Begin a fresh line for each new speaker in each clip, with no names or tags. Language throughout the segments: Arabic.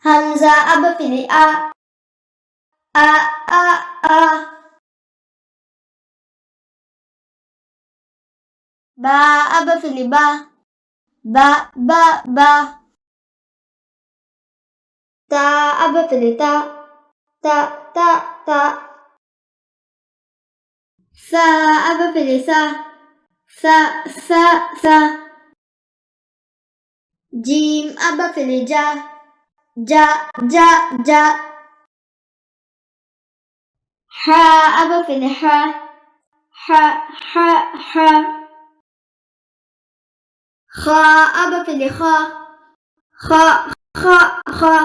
همزة أب في أ أ أ أ. با أب في با با با با. تا أب في تا تا تا تا. ثا أب في ثا ثا ثا ثا. جيم أب في جا جا جا جا. حا أب في حا حا حا حا. خا أب في خا خا خا خا.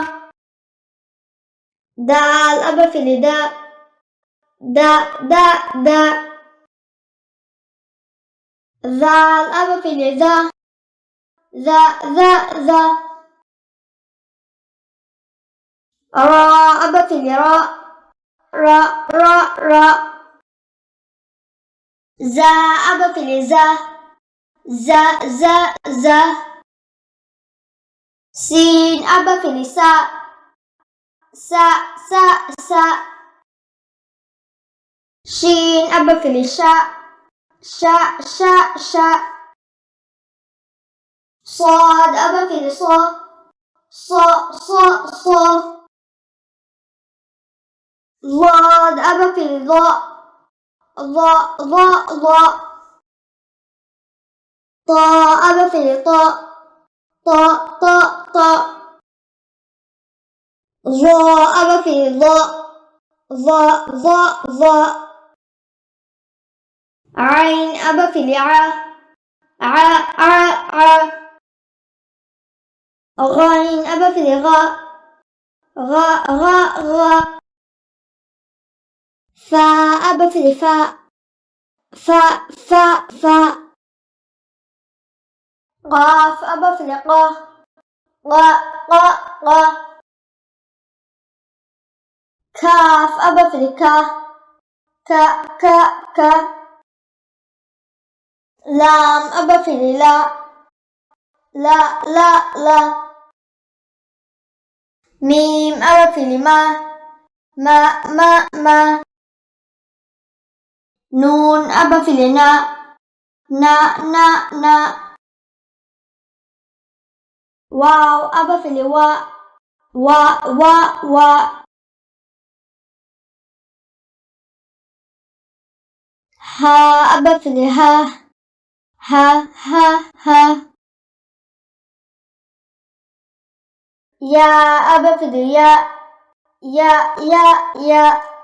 دال أب في دا دا دا دا. ذال أب في ذا ذا ذا ذا. را أب في را را را را. زا أب في زا زا زا زا. سين أب في سا سا سا سا. شين أب في شا شا شا شا. صاد أب في صا صا صا صا. ضاد أب في ضاء ضاء ضاء ضاء. طاء أب في طاء طاء طاء طاء. ظاء أب في ضاء ضاء ضاء ضاء. عين أب في عا عا عا عا. غين أب في غا غا غا غا. فا أب في فا فا فا فا. قاف أب في قا قا قا قا. كاف أب في كا كا كا كا. لام أب في لا لا لا لا. ميم أب في ما ما ما ما. نون أب في نا نا نا نا. واو أب في وا وا وا وا. ها أب في ها ها ها ها. يا أب في يا يا يا يا.